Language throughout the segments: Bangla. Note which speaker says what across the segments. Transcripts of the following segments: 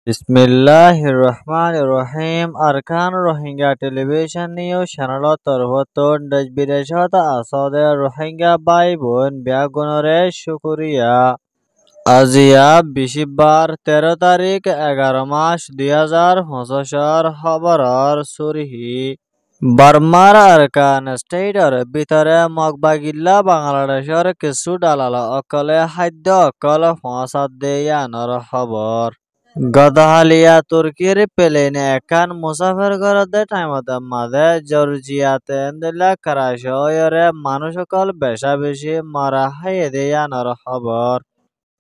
Speaker 1: Bismillahirrahmanirrahim. Arkan Rohingya Television News Channel Torvoton Desh Bideshot Asode Rohingya Bhai বোন Byagunore Shukriya. আজিয়া বিশিবার 13 তারিখ 11 মাস 2025 খবরর সুরিহি বার্মার আরকান স্টেটর ভিতরে মগবাগিল্লা বাংলাদেশের কিছু দালাল অকলে খাদ্য অকল পৌঁছাত দেয়ানোর খবর গদহালিয়া তুর্কির প্লেনে একান মুসাফির করতে টাইমতে মাঝে জর্জিয়াতে এন্দিলা কারাশয়রে মানুষ অকল বেশা বেশি মারা হাইয়ে দেয়ানোর খবর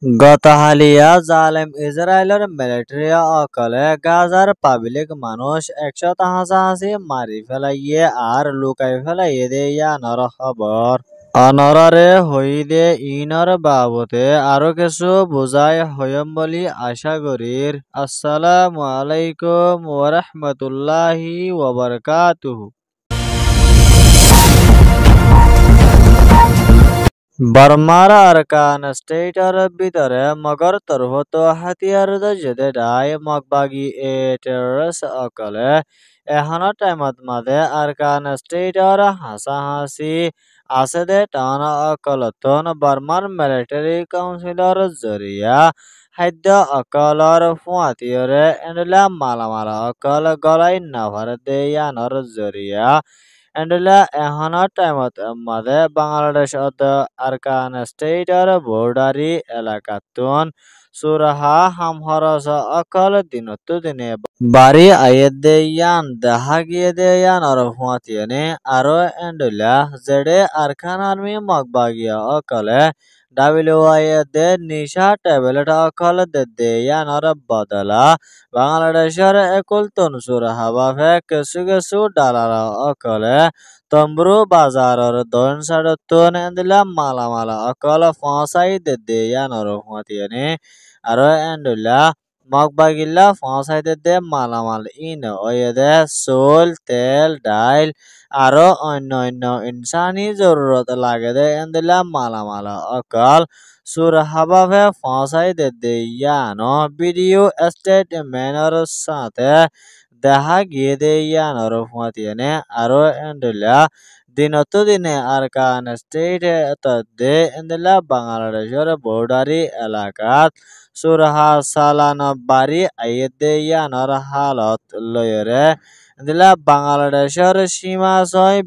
Speaker 1: গতহালিয়া জালেম ইসরায়েলের মিলিটারি অকলে গাজার পাবলিক মানুষ 185 মারি ফেলাইয়ে আর লুকাই ফেলাইয়ে দেয়ানোর খবর অনরারে হইদে ইনর বাবতে আরো কিছু বুঝাই হইম বলি আশা করির। আসসালামু আলাইকুম ওয়া রাহমাতুল্লাহি ওয়া বারাকাতুহু। বার্মার আরকান স্টেটর ভিতরে মগর তরফত হাতিয়ার যেতে ডাই মগবাগি টেররিস্ট অকলে এখনো টাইমত মাঝে আরকান স্টেটর হাসাহাসি আছে দে টান অকলতন বার্মার মিলিটারি কাউন্সিলর জরিয়া খাদ্য অকলর ফুয়াতিয়রে এন্ডলা মালামাল অকল গলাই নাভার দেয়ানোর জরিয়া এন্ডলা এখনো টাইমত মাঝে বাংলাদেশ আরকান স্টেটর বর্ডারি এলাকাতুন সুরাহা হামহরস অকল দিনতো দিনে বাড়ি আয়ে দেয়ান দেখা গিয়ে দেয়ান আর ফুয়াতিয়নে আরো এন্ডলা জেডে আরকান আর্মি মগবাগিয়া অকলে ডাব্লিউআইএ নিশা ট্যাবলেট অকল দেয়ানোর বদলা বাংলাদেশের একুল তনসুর হাবাফে কিছু কিছু ডালার অকলে তম্বরু বাজারের দন সাড়তুন এন্দিলা মালামাল অকল পৌঁছাই দেয়ানোর ফুয়াতিয়নে আরো এন্ডলা মগবাগিল্লা পৌঁছাইতে দে মালামাল ইন ওয়েদে চুল তেল ডাইল আরো অন্য ইনসানি জরুরত লাগে দে এন্দিলা মালামাল অকল সুরহাবাবে পৌঁছাই দেয়ানো ভিডিও স্টেটমেন্টর সাথে দেখা গিয়ে দেয়ানোর ফুয়াতিয়নে আরো এন্ডলা দিনতো দিনে আরকান স্টেট দে এন্দিলা বাংলাদেশের বর্ডারি এলাকাত সুরহা সালান বাড়ি আইয়ে দেয়ানোর হালত লয়রে এন্দিলা বাংলাদেশের সীমা ছয়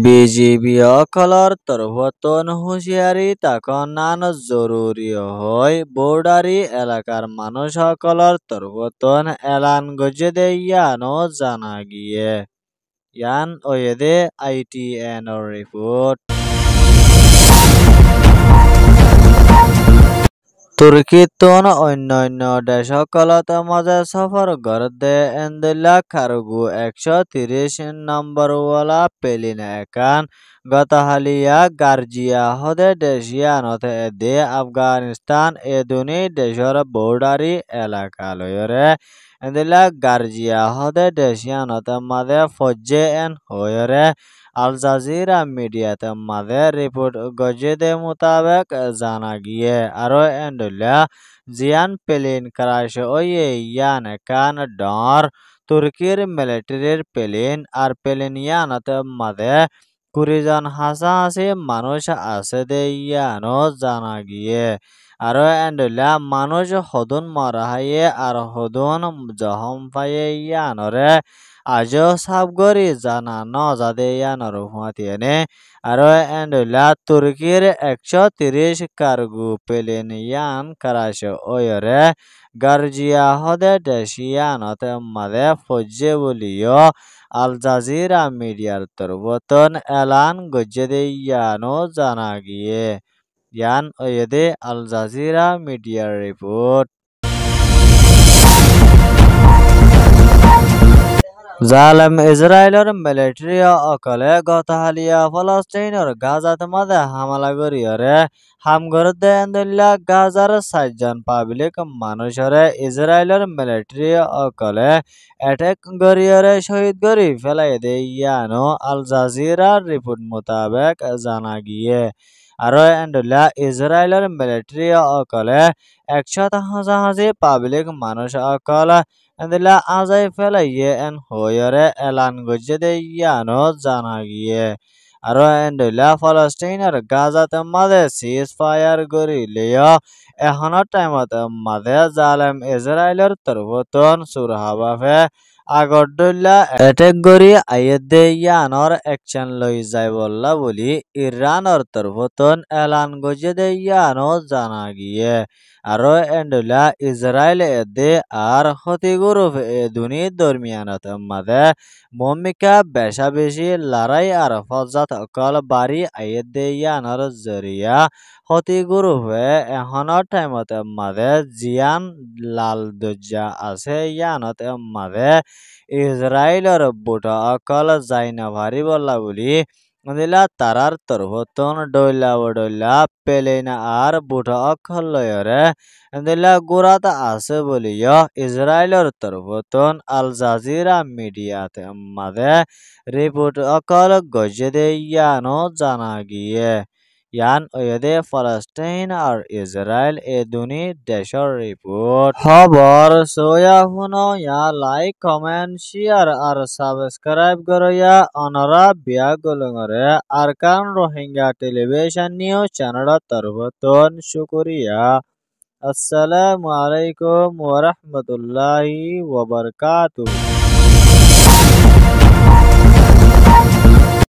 Speaker 1: বিজিবি অকলর তরফতন হুঁশিয়ারি তখন নান জরুরি হয় বর্ডারি এলাকার মানুষ সকলর তরফতন এলান গজে দেয়ানো জানা গিয়ে ইয়ান ওয়েদে ITN রিপোর্ট তুর্কিতন অন্যান্য দেশসকলত মাঝে সফর করতে এন্দিলা কার্গো 130 নম্বরওয়ালা প্লেন একান গতহালিয়া গার্জিয়া হদে দেশিয়ানতে দে আফগানিস্তান দুনি দেশর বর্ডারি এলাকা লয়রে এন্দিলা গার্জিয়া হদে দেশিয়ানতে মাঝে ফজ্জে হয়রে আল জাজিরা মিডিয়াতে মাঝে রিপোর্ট গজেদে মোতাবেক জানা গিয়ে আরো এন্ডলা জিয়ান প্লেন ক্রাশ ওয়ে ইয়ান কান ডর তুর্কির মিলিটারির প্লেন আর প্লেন ইয়ানতে মাঝে 20 জন হাসাহাসি মানুষ আছে দে ইয়ানো জানা গিয়ে আরো এন্ডলা মানুষ হদুন মারা হাইয়ে আর হদুন জহম পাইয়ে ইয়ানরে আজও সাবগরি জানা ন যাদে ইয়ানোর ফুয়াতিয়নে আরো এন্ডলা তুর্কির 130 কার্গো প্লেন ইয়ান কারাশ ওয়রে গার্জিয়া হদে দেশিয়ানতে মাঝে ফজ্জে বলিও আল জাজিরা মিডিয়ার তরফতন এলান গজে দেয়ানো জানা গিয়ে ইয়ান ওয়েদে আল জাজিরা মিডিয়ার রিপোর্ট জালেম ইসরায়েলের মিলিটারি অকলে গতহালিয়া ফলস্তিনের গাজাত মাঝে হামলা করিয়রে হামগরদে এন্দিল্লা গাজার 60 জন পাবলিক মানুষরে ইসরায়েলের মিলিটারি অকলে অ্যাটাক করিয়রে শহীদ করি ফেলাই দেয়ানো আল জাজিরার রিপোর্ট মোতাবেক জানা গিয়ে আৰু এন্ডুলা ইজৰাইলৰ মিলিটাৰী অকলে 100 হাজাহাজি পাব্লিক মানুষ অকল এন্ডুলা আজাই ফেলাইয়ে এন হয়রে এলান গজ্জে দে ইয়ানো জানা গিয়ে আৰু এন্ডুলা ফলস্তিনৰ গাজাত মাঝে সিজ ফায়ার গরিলেও এখনৰ টাইমত মাঝে জালেম ইজৰাইলৰ তৰফতন সুরহাবাফে আগরদুল্লা এটেক গরি আইয়েদে ইয়ানোর অ্যাকশন লই যায় বললা বলি ইরানোর তরফতন এলান গজে দে ইয়ানো জানা গিয়ে আরো এন্ডুলা ইসরায়েল এদে আর ক্ষতিগ্রস্ত দুনি দরমিয়ানত মাঝে ভূমিকা বেশা বেশি লড়াই আর ফজাত অকল বাড়ি আইয়েদে ইয়ানোর জরিয়া ক্ষতিগ্রস্ত এখনৰ টাইমত মাঝে জিয়ান লাল দজ্জা আছে ইয়ানত মাঝে ইসরায়েলের বুটা অকল যাই না ভারি বললা বলি দিলা তারার তরফতন ডইলা বডইলা পেলেনা আর বুটা অকল লয়রে দিলা গুরাত আছে বলিও ইসরায়েলের তরফতন আল জাজিরা মিডিয়াতে মাঝে রিপোর্ট অকল গজে দে ইয়ানো জানা গিয়ে ইয়ান ওয়েদে ফলস্তিন আর ইসরায়েল এ দুনি দেশর রিপোর্ট খবর সোয়া শুনো ইয়া লাইক কমেন্ট শেয়ার আর সাবস্ক্রাইব করো ইয়া অনরা বিয়া গলঙরে Arakan Rohingya television news channel তরফতন শুকরিয়া আসসালামু আলাইকুম ওয়া রাহমাতুল্লাহি ওয়া বারাকাতুহু।